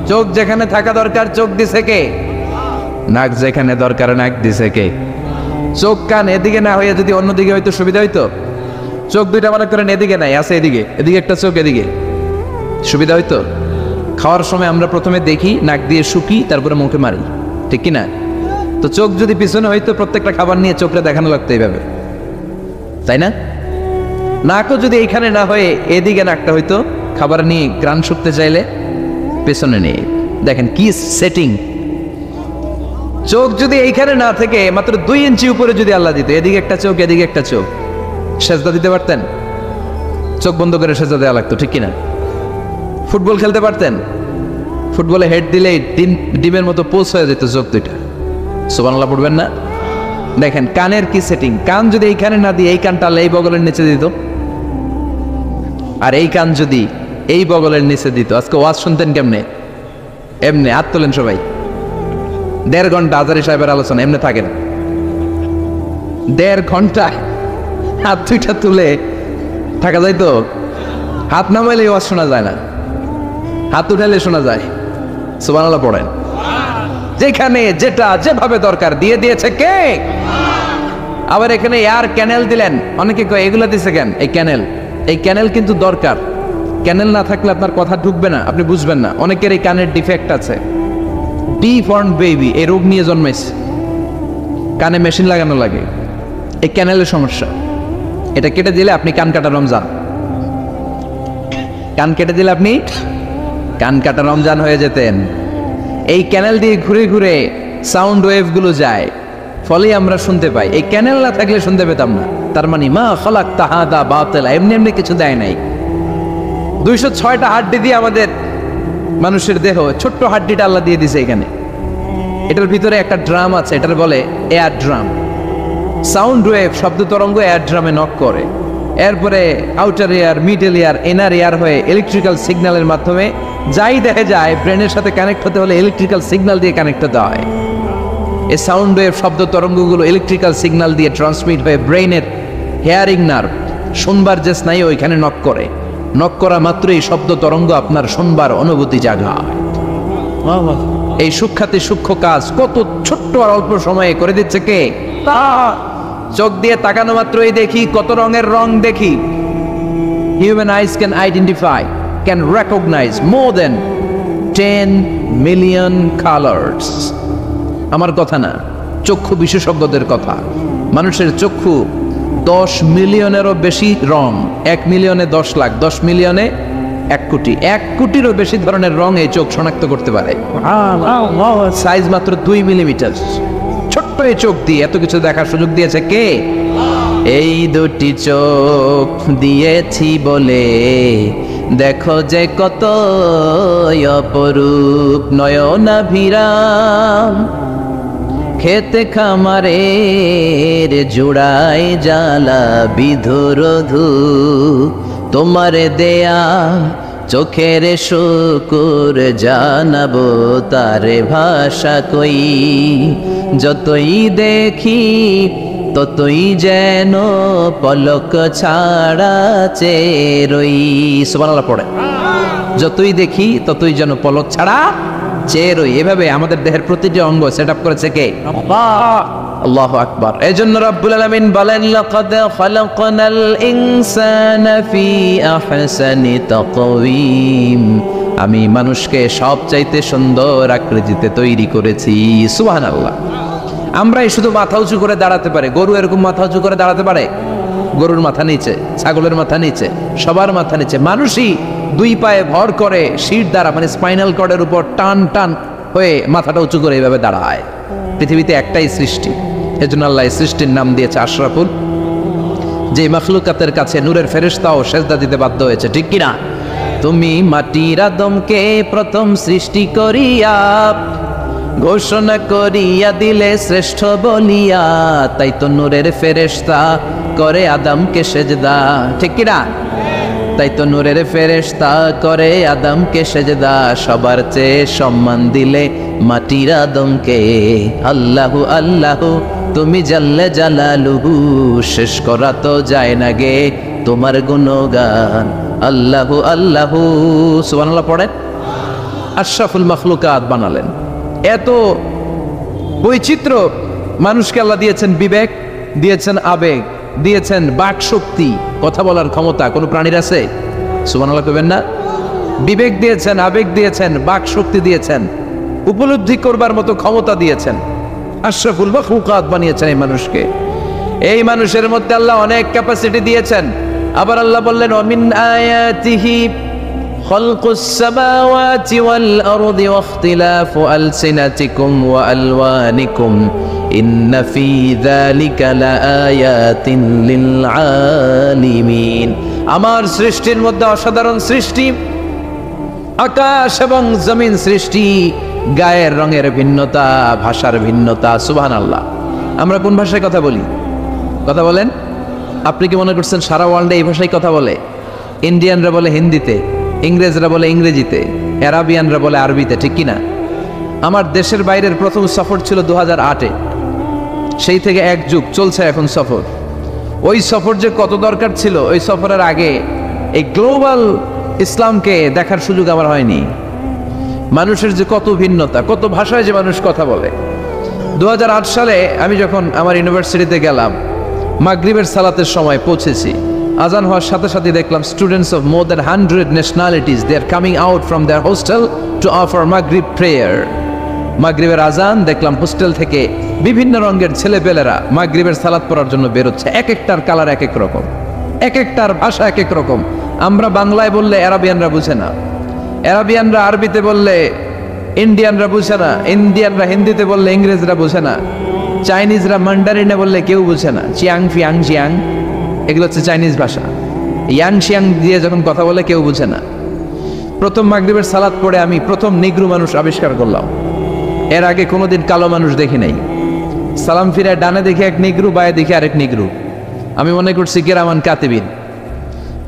চোখ যেখানে থাকা দরকার চোখ দিছে কে? নাক যেখানে দরকার নাক দিছে কে? চোখ কান এদিকে না হয়ে যদি অন্যদিকে হয়তো সুবিধা হইতো। চোখ দুইটা মনে করেন এদিকে নাই, আছে এদিকে, এদিকে একটা চোখ, এদিকে সুবিধা হইতো। খাওয়ার সময় আমরা প্রথমে দেখি, নাক দিয়ে শুকি, তারপরে মুখে মারি, ঠিক কিনা? তো চোখ যদি পিছনে হইতো, প্রত্যেকটা খাবার নিয়ে চোখটা দেখানো লাগতো এইভাবে, তাই না? নাকও যদি এইখানে না হয়ে এদিকে নাকটা হইতো, খাবার নিয়ে গ্রান শুকতে চাইলে পেছনে নিয়ে। দেখেন কি সেটিং। চোখ যদি এইখানে না থেকে মাত্র 2 ইঞ্চি উপরে যদি আল্লাহ দিত, এদিকে একটা চোখ এদিকে একটা চোখ, সেজদা দিতে পারতেন? চোখ বন্ধ করে সেজদা দেওয়া লাগতো, ঠিক কিনা? ফুটবল খেলতে পারতেন? ফুটবলে হেড দিলেই ডিমের মতো পোষ হয়ে যেত চোখ দুইটা। সুবহানাল্লাহ পড়বেন না? দেখেন কানের কি সেটিং। কান যদি এইখানে না দিয়ে এই কানটা আল্লাহ এই বগলের নিচে দিত, আর এই কান যদি এই বগলের নিচে দিত, আজকে ওয়াজ শুনতেন কেমনে? এমনি। হাত তোলেন সবাই। 1.5 ঘন্টা আজারি সাহেবের আলোচনা এমনি থাকেন, 1.5 ঘন্টায় হাত দুইটা তুলে থাকা যায় তো? হাত নামাইলে ওয়াজ শোনা যায় না, হাত উঠাইলে শোনা যায়। সুবহানাল্লাহ পড়েন। যেখানে যেটা যেভাবে দরকার দিয়ে দিয়েছে কে? আবার এখানে এয়ার ক্যানেল দিলেন। অনেকে কয় এগুলা দিছে কেন? এই ক্যানেল কিন্তু দরকার। ক্যানেল না থাকলে আপনার কথা ঢুকবে না, আপনি বুঝবেন না। অনেকের এই কানের ডিফেক্ট আছে, ডিফর্ম বেবি, এই রোগ নিয়ে জন্মাইছে, কানে মেশিন লাগানো লাগে, এই ক্যানেলের সমস্যা। এটা কেটে দিলে আপনি কান কাটা রমজান, কান কেটে দিলে আপনি কান কাটা রমজান হয়ে যেতেন। এই ক্যানেল দিয়ে ঘুরে ঘুরে সাউন্ড ওয়েভ গুলো যায়, ফলে আমরা শুনতে পাই। এই ক্যানেল না থাকলে শুনতে পেতাম না। তার মানে মা খালাকতা হাদা বাতিলা, এমনি এমনি কিছু দেয় নাই। 206টা হাড্ডি দিয়ে আমাদের মানুষের দেহ, ছোট্ট হাড্ডিটা আল্লাহ দিয়ে দিছে এখানে। এটার ভিতরে একটা ড্রাম আছে, এটার বলে এয়ার ড্রাম। সাউন্ড ওয়েভ, শব্দ তরঙ্গ এয়ার ড্রামে নক করে, এরপরে outer air, middle air, inner air হয়ে ইলেকট্রিক্যাল সিগন্যালের মাধ্যমে যাই দেখা যায় ব্রেনের সাথে কানেক্ট হতে হলে ইলেকট্রিক্যাল সিগন্যাল দিয়ে কানেক্ট হতে হয়। এই সাউন্ড ওয়েভ, শব্দ তরঙ্গগুলো ইলেকট্রিক্যাল সিগন্যাল দিয়ে ট্রান্সমিট হয়ে ব্রেনের হেয়ারিং নার্ভ, শুনবার যে স্নায়ু, ওইখানে নক করে। নক করা মাত্রই শব্দ তরঙ্গ আপনার শুনবার অনুভূতি জাগায়। এই সূক্ষ্মাতি সূক্ষ্ম কাজ কত ছোট্ট আর অল্প সময়ে করে দিচ্ছে কে? চোখ দিয়ে তাকানো মাত্রই দেখি কত রঙের রং দেখি। Human eyes can identify, can recognise more than 10 million colours. আমার কথা না, চক্ষু বিশেষজ্ঞদের কথা। মানুষের চক্ষু 10 মিলিয়নেরও বেশি রং, 1 মিলিয়নে 10 লাখ, 10 মিলিয়নে 1 কোটি, 1 কোটিরও বেশি ধরনের রং এই চোখ শনাক্ত করতে পারে। সাইজ মাত্র 2 মিলিমিটার। ছোট্ট এই চোখ দিয়ে এত কিছু দেখার সুযোগ দিয়েছে কে? এই দুটি চোখ দিয়েছি বলে দেখো যে কত অপরূপ নয়নাভিরাম। খেতে খামারের জোড়ায় জ্বালা বিধুরধু, তোমার দেয়া চোখের শুকুর জানাবো তারে ভাষা কই। যতই দেখি ততই যেন পলক ছাড়া চেরই। সুবহানাল্লাহ পড়ে। যতই দেখি ততই যেন পলক ছাড়া চেরই। এভাবে আমাদের দেহের প্রতিটি অঙ্গ সেট আপ করেছে কে? আল্লাহু আকবার। এজন্য রব্বুল আলামিন বলেন লাকাদ খালাকনাল ইনসানা ফি আহসানি তাকওয়িম, আমি মানুষকে সবচাইতে সুন্দর আকৃতিতে তৈরি করেছি। সুবহানাল্লাহ। আমরাই শুধু মাথা উঁচু করে দাঁড়াতে পারি, গরু এরকম মাথা উঁচু করে দাঁড়াতে পারে? গরুর মাথা নিচে, ছাগলের মাথা নিচে, সবার মাথা নিচে। মানুষই 2 পায়ে ভর করে শির দ্বারা, মানে স্পাইনাল কর্ডের উপর টান টান হয়ে মাথাটা উঁচু করে এইভাবে দাঁড়ায়। পৃথিবীতে একটাই সৃষ্টি, এজন্য আল্লাহ এই সৃষ্টির নাম দিয়েছে আশরাফুল, যে মখলুকাতের কাছে নূরের ফেরেশতাও সেজদা দিতে বাধ্য হয়েছে, ঠিক কিনা? তুমি মাটির আদমকে প্রথম সৃষ্টি করিয়া ঘোষণা করিয়া দিলে শ্রেষ্ঠ বলিয়া, তাই তো নূরের ফেরেশতা করে আদমকে সেজদা, ঠিক কিনা? তাই তো নূরের ফেরেশতা করে আদমকে সেজদা, সবার চেয়ে সম্মান দিলে মাটির আদমকে। আল্লাহু আল্লাহু তুমি জাল্লে জালালুহু, শেষ করা তো যায় না গে তোমার গুণগান। আল্লাহু আল্লাহু, সুবহানাল্লাহ পড়েন। আশরাফুল মাখলুকাত বানালেন। এত বৈচিত্র্য মানুষকে আল্লাহ দিয়েছেন, বিবেক দিয়েছেন, আবেগ দিয়েছেন, বাক শক্তি, কথা বলার ক্ষমতা। কোন প্রাণীর আছে? সুবহানাল্লাহ কইবেন না? বিবেক দিয়েছেন, আবেগ দিয়েছেন, বাক শক্তি দিয়েছেন, উপলব্ধি করবার মতো ক্ষমতা দিয়েছেন। আশরাফুল মাখলুকাত বানিয়েছেন এই মানুষকে। এই মানুষের মধ্যে আল্লাহ অনেক ক্যাপাসিটি দিয়েছেন। আবার আল্লাহ বললেন, ওয়ামিন আয়াতিহি খালকুস সামাওয়াতি ওয়াল আরদি ওয়াখতিলাফু আলসিনাতিকুম ওয়া আলওয়ানিকুম ইন্না ফি যালিকা লাআয়াতিন লিল আলিমিন। আমার সৃষ্টির মধ্যে অসাধারণ সৃষ্টি, আকাশ এবং জমিন সৃষ্টি, গায়ের রঙের ভিন্নতা, ভাষার ভিন্নতা। সুবহানাল্লাহ। আমরা কোন ভাষায় কথা বলি? কথা বলেন। আপনি কি মনে করছেন সারা ওয়ার্ল্ডে এই ভাষায় কথা বলে? ইন্ডিয়ানরা বলে হিন্দিতে, ইংরেজরা বলে ইংরেজিতে, আরাবিয়ানরা বলে আরবিতে, ঠিক কিনা? আমার দেশের বাইরের প্রথম সফর ছিল 2008-এ। সেই থেকে এক যুগ চলছে এখন সফর। ওই সফর যে কত দরকার ছিল, ওই সফরের আগে এই গ্লোবাল ইসলামকে দেখার সুযোগ আমার হয়নি। মানুষের যে কত ভিন্নতা, কত ভাষায় যে মানুষ কথা বলে। 2008 সালে আমি যখন আমার ইউনিভার্সিটিতে গেলাম, মাগরিবের সালাতের সময় পৌঁছেছি। আজান হওয়ার সাথে সাথে দেখলাম students of more than 100 nationalities they are coming out from their hostel to offer Maghrib prayer. মাগরিবের আজান দেখলাম হোস্টেল থেকে বিভিন্ন রঙের ছেলেপেলেরা মাগরিবের সালাত পড়ার জন্য বেরোচ্ছে। এক একটার কালার এক এক রকম, এক একটার ভাষা এক এক রকম। আমরা বাংলায় বললে আরাবিয়ানরা বুঝে না, আরাবিয়ানরা আরবিতে বললে ইন্ডিয়ানরা বুঝে না, ইন্ডিয়ানরা হিন্দিতে বললে ইংরেজরা বুঝে না, চাইনিজরা মান্ডারিনে বললে কেউ বুঝে না। চিয়াং ফিয়াং জিয়াং, এগুলো হচ্ছে চাইনিজ ভাষা। ইয়াং শিয়াং দিয়ে যখন কথা বলে কেউ বুঝে না। প্রথম মাগরিবের সালাত পড়ে আমি প্রথম নিগ্রু মানুষ আবিষ্কার করলাম। এর আগে কোনোদিন কালো মানুষ দেখি নাই। সালাম ফিরে ডানে দেখি এক নিগ্রু, বায়ে দেখি আরেক নিগ্রু। আমি মনে করছি কিরামান কাতিবিন।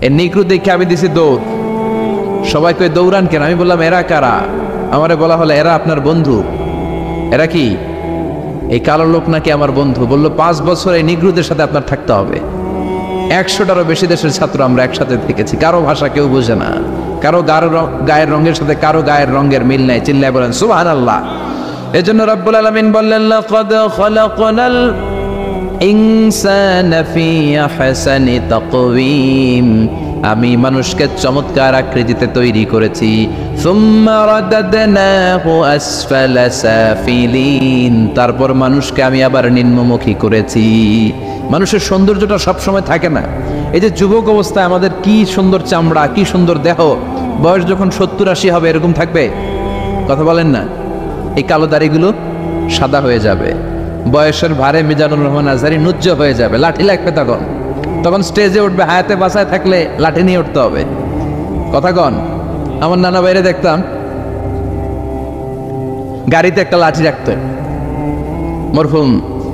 এই নিগ্রু দেখে আমি দিছি দৌড়। সবাই কই দৌড়ান কেন? আমি বললাম এরা কারা? আমারে বলা হলো এরা আপনার বন্ধু। এরা কি? এই কালো লোক নাকি আমার বন্ধু। বললো 5 বছর এই নিগ্রুদের সাথে আপনার থাকতে হবে। 100টারও বেশি দেশের ছাত্র আমরা একসাথে থেকেছি। কারো ভাষা কেউ বুঝে না, কারো গায়ের রঙের সাথে কারো গায়ের রঙের মিল নাই। চিল্লায় বলেন সুবহানাল্লাহ। এজন্য রব্বুল আলামিন বললেন, লাকাদ খালাকনাল ইনসানা ফি আহসানি তাকওয়িম। আমি মানুষকে চমৎকার আকৃতিতে তৈরি করেছি। সুম্মা রাদাদনাহু আসফালা সাফিলিন। তারপর মানুষকে আমি আবার নিম্নমুখী করেছি। মানুষের সৌন্দর্যটা সবসময় থাকে না। এই যে যুবক অবস্থায় আমাদের কি সুন্দর চামড়া, কি সুন্দর দেহ, বয়স যখন 70-80 হবে এরকম থাকবে? কথা বলেন না। এই কালো দাড়িগুলো সাদা হয়ে যাবে। বয়সের ভারে মিজানুর রহমান আজহারী নুজ্জ হয়ে যাবে, লাঠি লাগবে তখন। তখন স্টেজে উঠবে, হায়াতে বাসায় থাকলে লাঠি নিয়ে উঠতে হবে। কথা কন। আমার নানা বাইরে দেখতাম গাড়িতে একটা লাঠি রাখতেন। মরহুম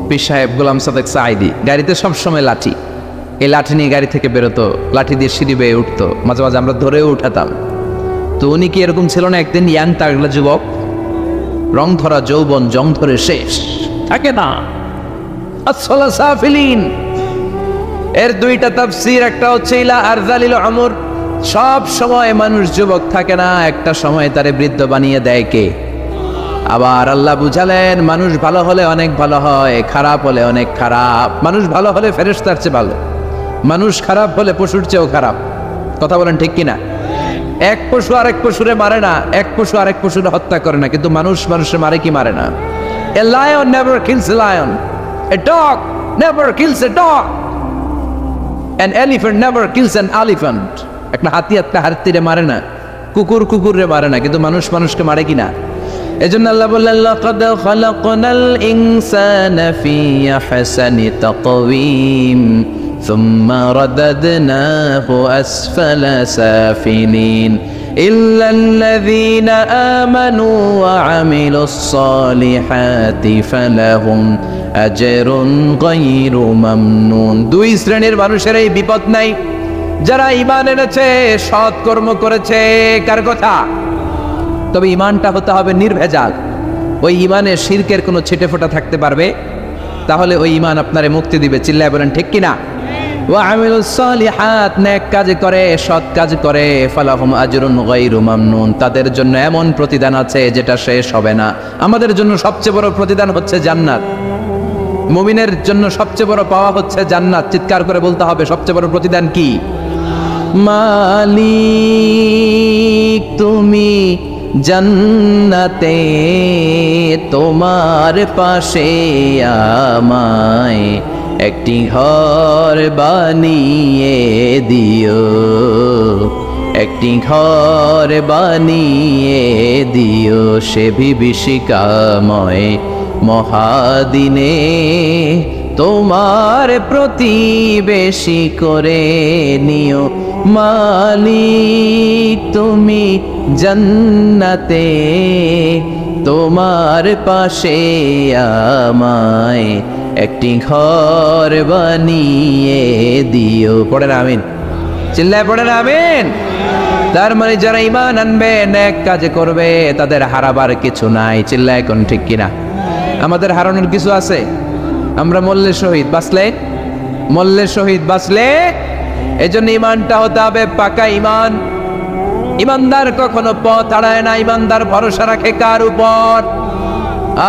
পীর সাহেব গোলাম সাদেক সাঈদী গাড়িতে সবসময় লাঠি। এই লাঠি নিয়ে গাড়ি থেকে বেরোতো, লাঠি দিয়ে সিঁড়ি বেয়ে উঠতো, মাঝে মাঝে আমরা ধরেও উঠাতাম। তো উনি কি এরকম ছিল না? একদিন ইয়াং তাগড়া যুবক, রং ধরা যৌবন, জং ধরে শেষ থাকে না। আসফালা সাফিলিন এর 2টা তাফসীর। একটা হচ্ছে ইলা আরযালিল উমর, সব সময় মানুষ যুবক থাকে না, একটা সময় তারে বৃদ্ধ বানিয়ে দেয় কে? আবার আল্লাহ বুঝালেন মানুষ ভালো হলে অনেক ভালো হয়, খারাপ হলে অনেক খারাপ। মানুষ ভালো হলে ফেরেশতার চেয়ে ভালো, মানুষ খারাপ হলে পশুর চেয়েও খারাপ। কথা বলেন ঠিক কিনা? এক পশু আরেক পশুরে মারে না, এক পশু আরেক পশুরে হত্যা করে না, কিন্তু মানুষ মানুষে মারে কি মারে না? A lion never kills a lion, a dog never kills a dog, an elephant never kills an elephant. একটা হাতি একটা হাতিরে মারে না, কুকুর কুকুরে মারে না, কিন্তু মানুষ মানুষকে মারে কিনা? এজন্য আল্লাহ বললেন লাকাদ খালাকনাল ইনসানা ফি আহসানি তাকওয়িম সুম্মা রাদাদনাহু আসফালা সাফিলিন ইল্লাল্লাযীনা আমানু ওয়া আমিলুস সালিহাতি ফালাহুম আজরুন গায়রু মামনুন। দুই শ্রেণীর মানুষের এই বিপদ নাই, যারা ঈমান এনেছে, সৎ কর্ম করেছে। কার কথা? তবে ঈমানটা হতে হবে নির্ভেজাল। ওই ঈমানে শিরকের কোনো ছিটেফোঁটা থাকতে পারবে, তাহলে ওই ঈমান আপনারে মুক্তি দিবে। চিল্লায় বলেন ঠিক কিনা? ওয়া আমিলুস সালিহাত, নেক কাজ করে, সৎ কাজ করে, ফালাহুম আজরুন গায়রু মামনুন, তাদের জন্য এমন প্রতিদান আছে যেটা শেষ হবে না। আমাদের জন্য সবচেয়ে বড় প্রতিদান হচ্ছে জান্নাত। মুমিনের জন্য সবচেয়ে বড় পাওয়া হচ্ছে জান্নাত। চিৎকার করে বলতে হবে, সবচেয়ে বড় প্রতিদান কি? মালিক তুমি জান্নাতে তোমার পাশে আমায় একটি ঘর বানিয়ে দিও, একটি ঘর বানিয়ে দিও সে বিভীষিকাময় মহাদিনে, তোমার প্রতিবেশী করে নিও। মালিক তুমি জান্নাতে তোমার পাশে আমায় একটি ঘর বানিয়ে দিও। পড়েন আমিন, চিল্লায় পড়েন আমিন। তার মানে যারা ঈমান আনবে, নেক কাজ করবে, তাদের হারাবার কিছু নাই। চিল্লায় কোন ঠিক কিনা? আমাদের হারানোর কিছু আছে? আমরা মল্লের শহীদ বাঁচলে, মল্লের শহীদ বাঁচলে, এজন্য ঈমানটা হতে হবে পাকা ঈমান। ঈমানদার কখনো পথ হারায় না। ঈমানদার ভরসা রাখে কার উপর?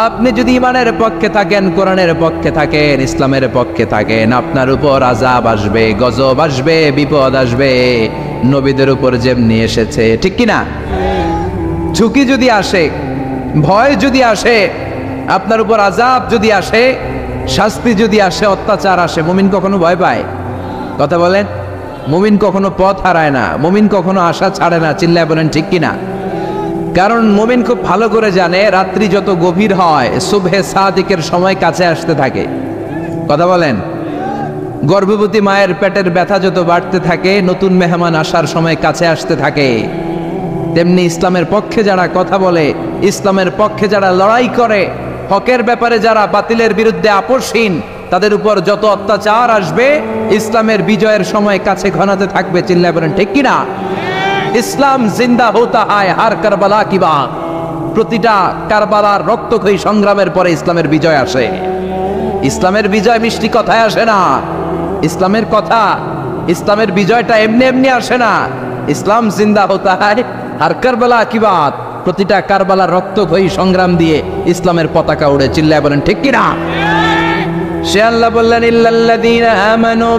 আপনি যদি ঈমানের পক্ষে থাকেন, কোরআনের পক্ষে থাকেন, ইসলামের পক্ষে থাকেন, আপনার উপর আযাব আসবে, গজব আসবে, বিপদ আসবে, নবীদের উপর যেমনি এসেছে। ঠিক কিনা? ঝুঁকি যদি আসে, ভয় যদি আসে, আপনার উপর আযাব যদি আসে, শাস্তি যদি আসে, অত্যাচার আসে, মুমিন কখনো ভয় পায়? কথা বলেন। মুমিন কখনো পথ হারায় না, মুমিন কখনো আশা ছাড়ে না। চিল্লায় বলেন ঠিক কিনা? কারণ মুমিন খুব ভালো করে জানে, রাত্রি যত গভীর হয়, সুবহে সাদিকের সময় কাছে আসতে থাকে। কথা বলেন। গর্ভবতী মায়ের পেটের ব্যথা যত বাড়তে থাকে, নতুন মেহমান আসার সময় কাছে আসতে থাকে। তেমনি ইসলামের পক্ষে যারা কথা বলে, ইসলামের পক্ষে যারা লড়াই করে, হকের ব্যাপারে যারা বাতিলের বিরুদ্ধে আপোষহীন, তাদের উপর যত অত্যাচার আসবে, ইসলামের বিজয়ের সময় কাছে ঘনাতে থাকবে। চিল্লায় বলেন ঠিক কিনা? ইসলাম জিন্দা হোতা হয় হার কারবালা কি বাত। প্রতিটা কারবালার রক্তক্ষয়ী সংগ্রামের পরে ইসলামের বিজয় আসে। ইসলামের বিজয় মিষ্টি কথায় আসে না। ইসলামের কথা, ইসলামের বিজয়টা এমনি এমনি আসে না। ইসলাম জিন্দা হোতা হয় হার কারবালা কি বাত। প্রতিটা কারবালার রক্তক্ষয়ী সংগ্রাম দিয়ে ইসলামের পতাকা উড়ে। চিল্লায় বলেন ঠিক কিনা? সে আল্লাহ বললেন ইল্লাল্লাযীনা আমানু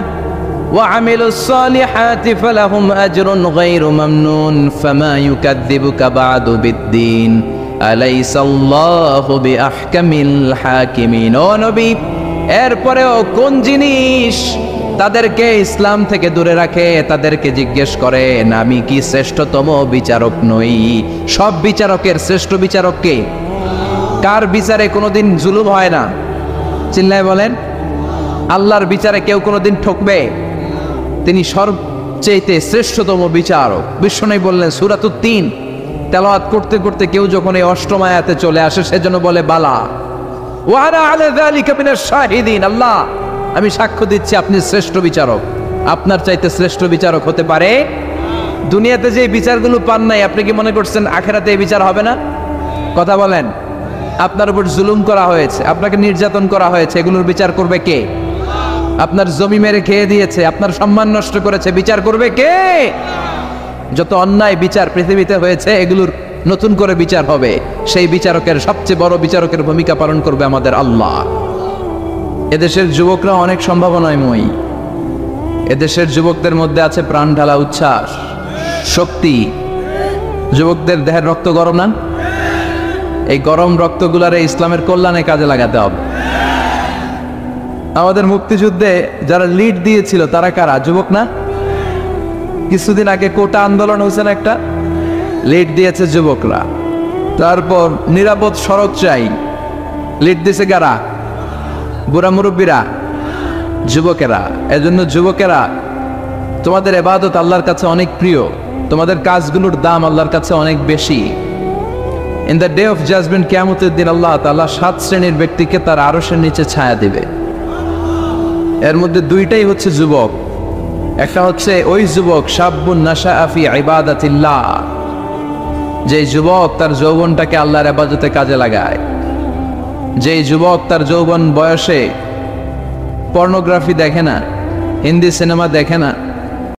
ওয়া আমিলুস সালিহাতি ফালাহুম আজরুন গায়রু মামনুন ফামা ইউকাযযিবুকা বা'দু বিদ্দীন আলাইসাল্লাহু বিআহকামিল হাকিমিন। ও নবী, এরপরেও কোন জিনিস তাদেরকে ইসলাম থেকে দূরে রাখে? তাদেরকে জিজ্ঞেস করেন, আমি কি শ্রেষ্ঠতম বিচারক নই? সব বিচারকের শ্রেষ্ঠ বিচারক কে? কার বিচারে কোনোদিন জুলুম হয় না? চিল্লায় বলেন। আল্লাহর বিচারে কেউ কোনোদিন ঠকবে? তিনি সবচেয়ে শ্রেষ্ঠতম বিচারক। বিশ্বনবী বললেন, সূরাতুত তিন তেলাওয়াত করতে করতে কেউ যখন এই অষ্টম আয়াতে চলে আসে, সেজন্য বলে বালা ওয়া আনা আলা যালিকা মিনাশ শাহিদিন। আল্লাহ, আমি সাক্ষ্য দিচ্ছি আপনি শ্রেষ্ঠ বিচারক। আপনার চাইতে শ্রেষ্ঠ বিচারক হতে পারে? দুনিয়াতে যে বিচারগুলো পান নাই, আপনি কি মনে করছেন আখিরাতে এই বিচার হবে না? কথা বলেন। আপনার উপর জুলুম করা হয়েছে, আপনাকে নির্যাতন করা হয়েছে, এগুলোর বিচার করবে কে? আপনার জমি মেরে খেয়ে দিয়েছে, আপনার সম্মান নষ্ট করেছে, বিচার করবে কে? যত অন্যায় বিচার পৃথিবীতে হয়েছে, এগুলোর নতুন করে বিচার হবে। সেই বিচারকের, সবচেয়ে বড় বিচারকের ভূমিকা পালন করবে আমাদের আল্লাহ। এদেশের যুবকরা অনেক সম্ভাবনাময়ী। এদেশের যুবকদের মধ্যে আছে প্রাণ ঢালা উচ্ছ্বাস, শক্তি। যুবকদের দেহের রক্ত গরম না? এই গরম রক্তগুলারে ইসলামের কল্যাণে কাজে লাগাতে হবে। আমাদের মুক্তিযুদ্ধে যারা লিড দিয়েছিল তারা কারা? যুবক না? কিছুদিন আগে কোটা আন্দোলন হয়েছে না, একটা লিড দিয়েছে যুবকরা। তারপর নিরাপদ সড়ক চাই, লিড দিছে কারা? বুড়া মুরব্বীরা, যুবকেরা। এজন্য যুবকেরা, তোমাদের ইবাদত আল্লাহর কাছে অনেক প্রিয়, তোমাদের কাজগুলোর দাম আল্লাহর কাছে অনেক বেশি। In the day of judgement, কিয়ামতের দিন আল্লাহ তাআলা 7 শ্রেণীর ব্যক্তিকে তার আরশের নিচে ছায়া দিবে। এর মধ্যে 2টাই হচ্ছে যুবক। একটা হচ্ছে ওই যুবক শাবুন নাশাআ ফি ইবাদাতিল্লাহ, যে যুবক তার যৌবনটাকে আল্লাহর ইবাদতে কাজে লাগায়, যে যুবক তার যৌবন বয়সে পর্নোগ্রাফি দেখে না, হিন্দি সিনেমা দেখে না,